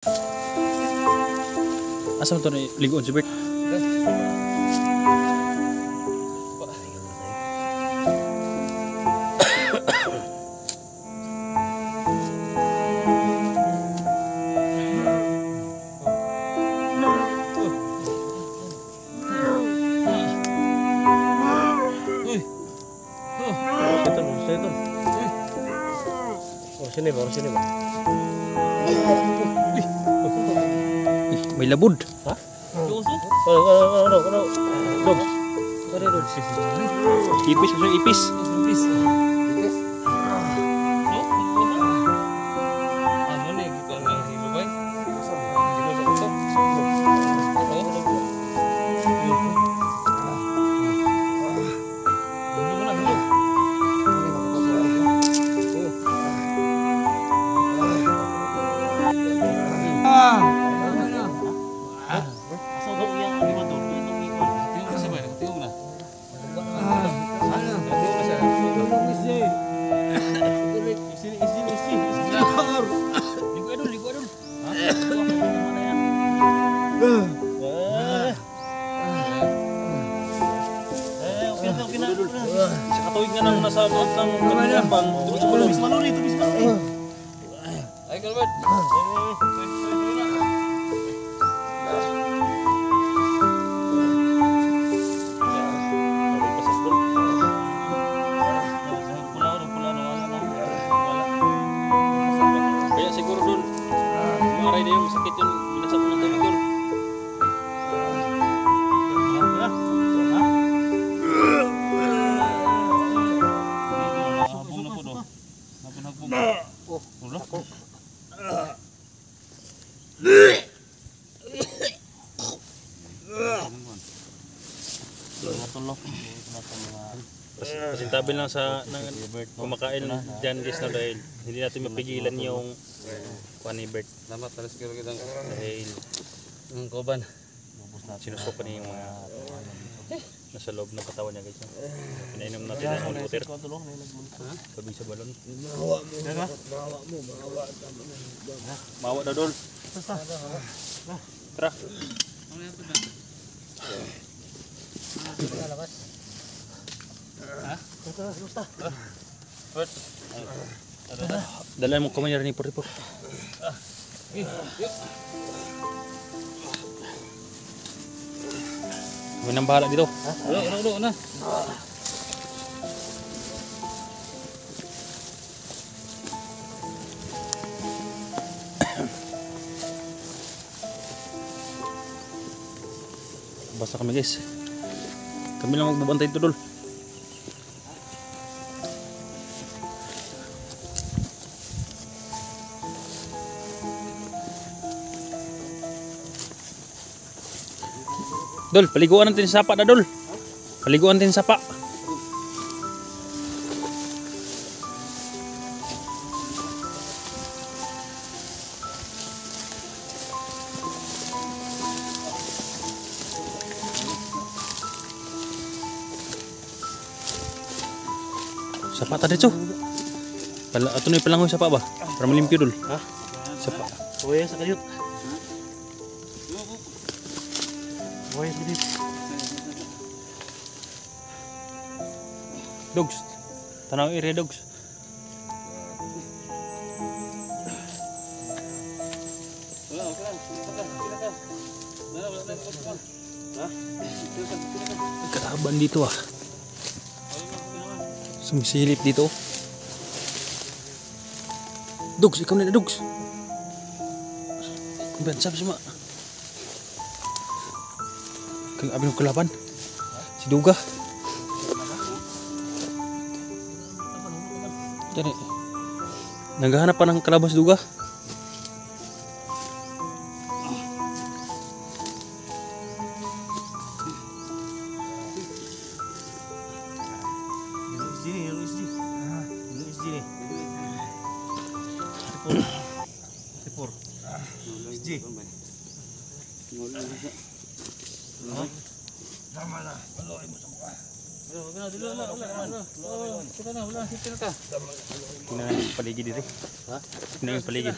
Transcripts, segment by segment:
Asa mo ito na ligoon si Bert? Sini ba? May labod. Ha? Dog. Ipis, gusto ipis. Sa katuwid nga nang nasa loob ng kanilambang. Tubis maluli. Ay, Calvert. Kaya siguro dun, maray na yung sakit yun, binasap mo ng tubig yun. Pasintabi lang sa kumakain dyan guys na dahil hindi natin mapigilan yung kuha ni Bert. Salamat talas kilo kita Dahil ng koban. sinusukan niya yung mga nasa loob ng katawan niya guys. Pinainom natin ng water. Sabi sa balon. Mawa daw dol. Tara. Dala mo kamay ni Puripur. May nang bahala dito. Ulo na. Basta kami guys. Kami lang magbabantay dito dol. Dol, paliguan natin sa sapa na dol. Paliguan natin sa sapa. Sapa tadi dito. Ato na ipalangoy sapa ba? Para malimpyo dol. Ha? Sapa. Buhay sa kayot. Buhay sa kayot. Dogs. Tanaw area dogs. Karaban dito ah. Sumisilip dito. Dogs, ikaw na dogs. Kumbansab sama. Kang abin ng kalaban. Si Duga. Jadi, naghahanap pa ng kalaban si Duga. Sipur. SG. Tama na. Paloy mo sa kuha. Kita na, wala. Kita na ka. Tingnan yung paligid dito. Ha? Tingnan yung paligid.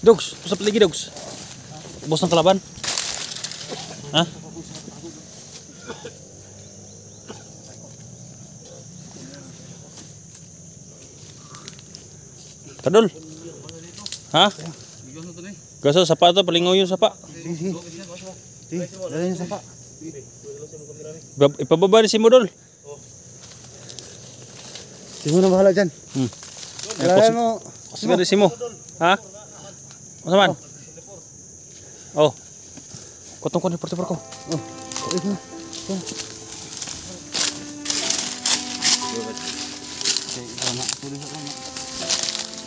Dogs, usap lagi dogs. Bos ng kalaban. Ha? Kadol. Ha? Gaso sapa to, palingaw yung sapa. Sige. Dali niyo sapa. Ipababa ni si Modol. Sino na bahala dyan? Kailangan mo. Kasi ka si mo. Ha? Ano man? Oh. Kotong ko ni portipor ko. Oh. Ito.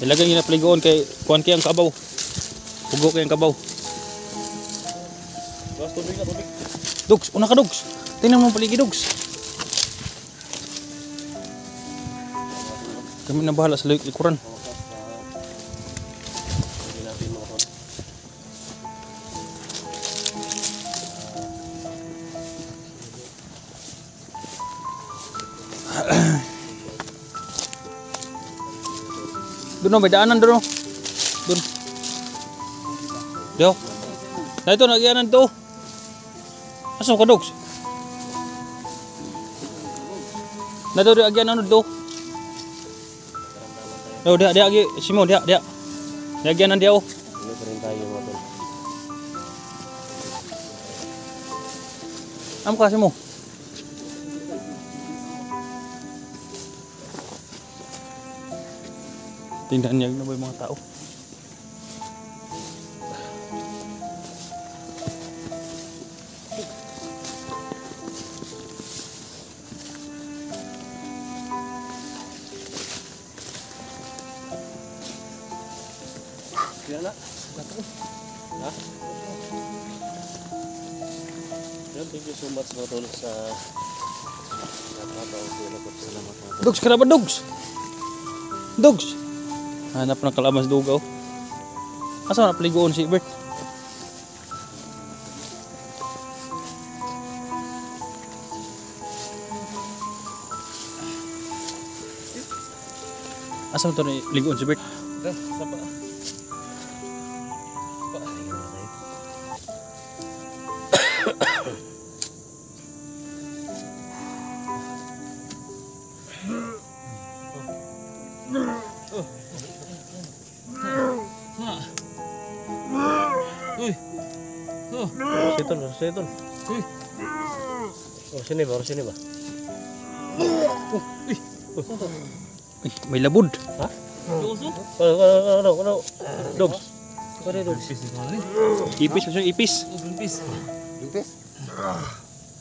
Ilagay niyo na paligoon kay kuan kay ang kabaw. Pugo kay ang kabaw. Dogs, una ka dogs. Tingnan mo paligi dogs. Kami na bahala sa likuran. Doon may daanan doon. Doon. Dio. Na ito nagyanan to. Aso ka dogs? Na to nagyanan do. Oh, dia agi Simon dia. Dia nagyanan dia oh. Ano pa rin tayo mga tol? Am kasi mo. Tindahan niya na ba yung mga tao? Kaya na. Ha? Thank you so much mga tol sa salamat mga tol. Dogs, kaya ba dogs? Dogs! Hanap ng kalamas dugaw. Asa na paligoon si Bert? Asa to na ligoon si Bert? Sapa. Setol. Oh, sini ba? Ay, may labod. Ha? Ano? Dogs. Ano dogs? Ipis, masyong ipis. Lipis?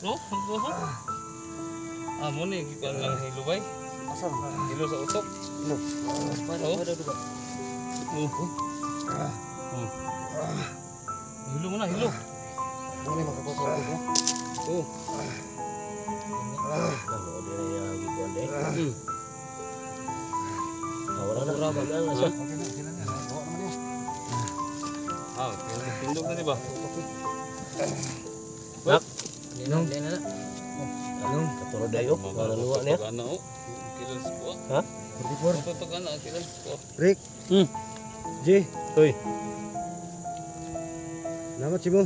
Oh, mo ni gikan lang hilo bay. Asam? Hilo sa utok. Ano? Ano ba? Hilo mo na, hilo. Ano yung makapasok ko? Oh. Ano din yung gikuan deh? Wala na. Mura ba? Okay na, sila. Ah, tindog na di ba? Nak? Nung. Katulad dayo. Wala luwa niya. Ano? Kilans ko. Ha? 44. Tutok na kilans ko. Rick. J. Hoy. Namat si mo.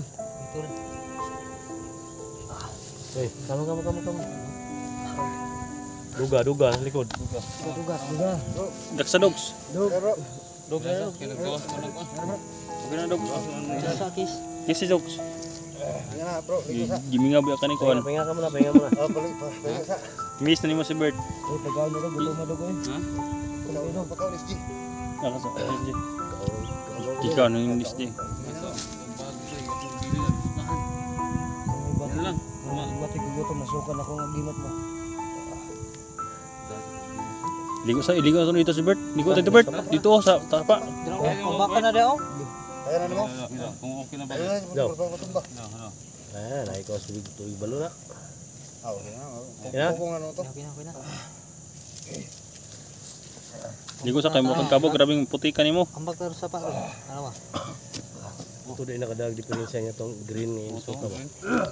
Hoy, kamu. Duga, likod. Duga. Daksa dogs. Dog. Kinagawas mo lang ko. Okay na dogs. Kiss. Kisi dogs. Nga bro, Giminga ba ka ni kuhan? Pahinga ka muna. Oh, balik pa. Pahinga sa. Miss na ni mo si Bert. Oh, pagkaon na rin, gutom na rin. Ha? Pagkaon is G. Nakasa. Ikaw nang yung list niya. Nasa bago sa iyo. Dili na gustahan. Yan lang. Batik gutom, nasukan ako ng gimat mo. Ligo sa dito si Bert. Ligo tayo Bert. Dito oh, sa tapa. Kumbaka na daw. Kaya na mo? Kung okay na ba? Daw. Ano? Ah, naik ko sa tuig balo na. Ah, okay na. Ya? Kung ano to? Ligo sa kay mo kang kabog, grabing puti ka nimo. Ambak terus apa? Ano ba? Ito din nakadag diferensya niya tong green ni suka ba.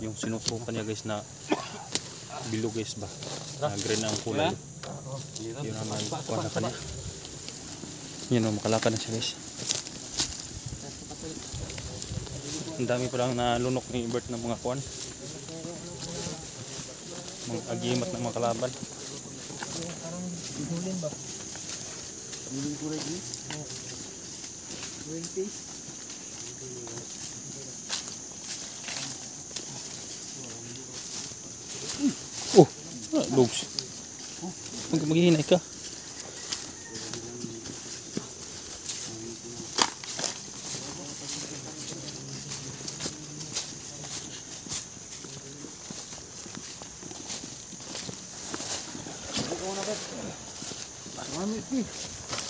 Yung sinusukan niya guys na bilog guys ba. Na green ang kulay. Yun naman kuha na kanya. Yan o, makalakad na siya guys. Ang dami pa lang nalunok ni Bert ng mga kuwan. Mga agimat ng mga kalaban. Parang ihulin ba? Huling kulay din. 20. Oh, dogs. Maghihinay ka.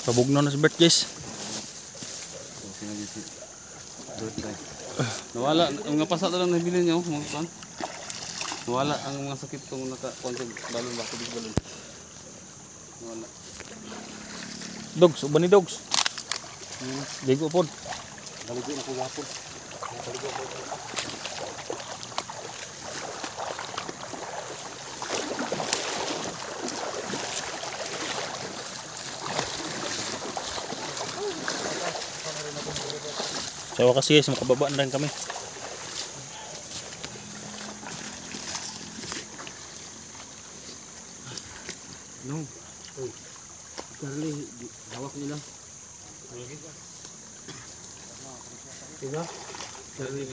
Pabugnaw na si Bert, guys. Nawala ang mga pasa lang nabili niyo mga kan. Nawala ang mga sakit kung naka-control balon ba tubig balon. Nawala. Dogs, uban ni dogs. Ligo po. Balikin ako gapon. Sa wakas guys, makababa na rin kami. No. Oh. Charlie, hawak nila. Diba? Charlie.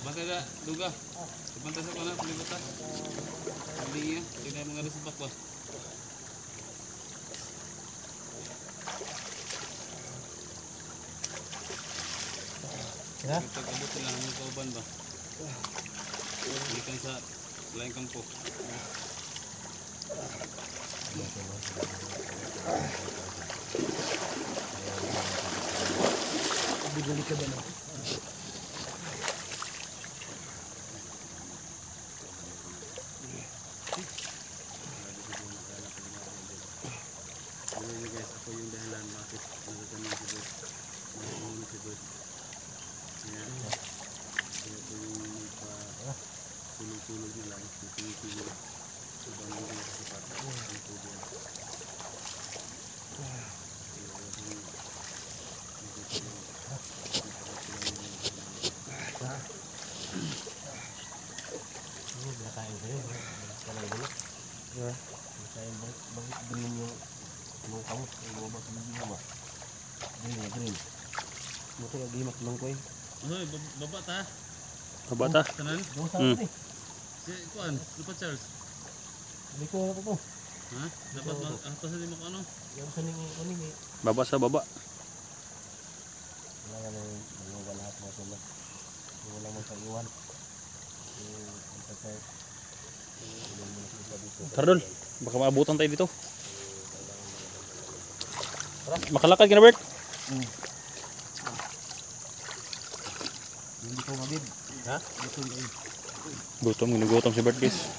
Bantay da duga. Bantay sa kana palibutan. Hindi niya, hindi mga resubak ba. Ha? Pag-abot sila ng kauban ba? Balikan sa lain kampo. Bigyan ka ba na? Guys, ako yung dahilan bakit nagagaling si Bert. Nagagaling si Bert. Kaya ako yung nagpa-tulog-tulog na lang. Tulog-tulog. Ibang hindi na sa pata. Ang tubig. Nakain ko yun. Kalay dulu. Nakain bakit green yung kamot. Yung babak sa mga ba? Green na green. Buto lagi maklong ko eh. Hoy, baba ta. Kabata. Tanan. Doon sa akin eh. Si Kuan, lupa Charles. Hindi ko na to. Ha? Dapat ato sa mo ano? Yung sa ning eh. Baba sa baba. Wala ka nang wala lahat mo sila. Wala mo sa iwan. Ang tatay. Tardol, baka maabutan tayo dito. Makalakad ka na Bert. Hindi ko mabib. Ha? Ginugutom si Bert guys.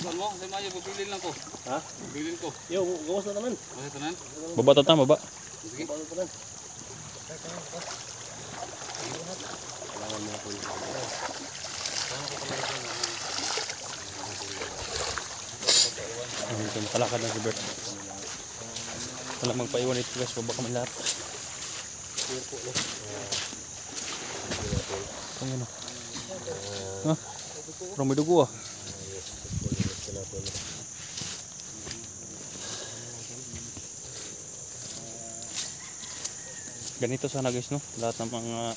Kuan mo, sa mayo pipilin lang ko. Ha? Bilin ko. Yo, gawas na naman. Okay tanan. Baba tatang, baba. Sige. Bawal pa lang. Kailangan mo po yung Dito makalakad na si Bert. Wala magpaiwan ito guys, baba kami lahat. Ang ano? Ha? Parang may dugo ah. Ganito sana guys no, lahat ng mga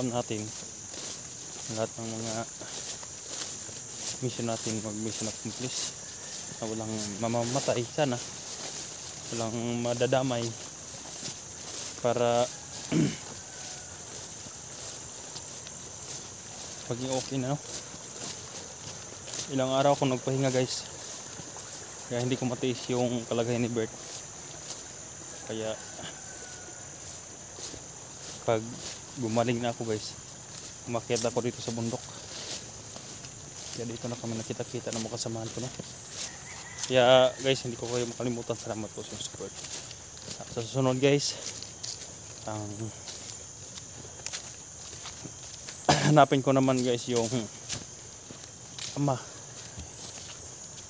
on natin, lahat ng mga mission natin mag-mission accomplish na walang mamamatay sana, walang madadamay para paging okay na no. Ilang araw ako nagpahinga guys, kaya hindi ko matiis yung kalagayan ni Bert, kaya pag gumaling na ako guys, umakyat ako dito sa bundok. Kaya dito na kami nakita-kita ng mga kasamahan ko no. Kaya guys, hindi ko kayo makalimutan, salamat po sa support. Sa susunod guys, hanapin ko naman guys yung ama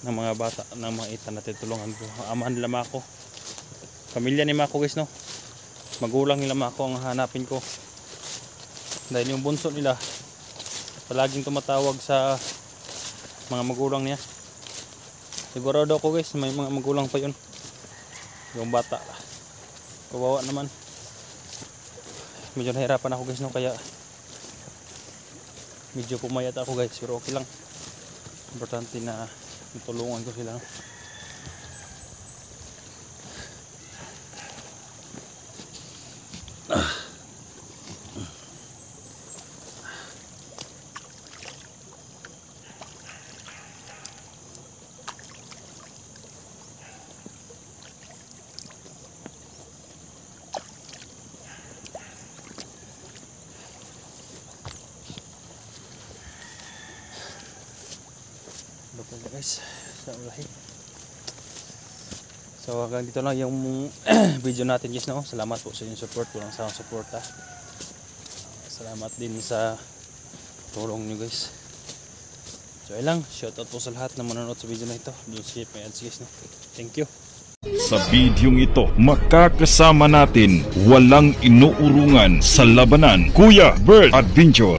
ng mga bata ng mga ita natin tulungan ko. Amahan nila Mako, pamilya ni Mako guys, no, magulang nila Mako ang hanapin ko, dahil yung bunso nila palaging tumatawag sa mga magulang niya. Sigurado ako guys may mga magulang pa yun, yung bata kawawa naman. Medyo nahirapan ako guys, no, kaya medyo pumayat ako guys, pero okay lang, importante na tulungan ko sila, no? Ito na guys, sa ulahi. So hanggang dito lang yung video natin guys, no. Salamat po sa inyong support, walang sawang support ha. Salamat din sa tulong nyo guys. So ayun lang, shoutout po sa lahat na manonood sa video na ito. Don't skip my ads guys, no. Thank you. Sa bidyong ito, makakasama natin walang inuurungan sa labanan, Kuya Bird Adventure.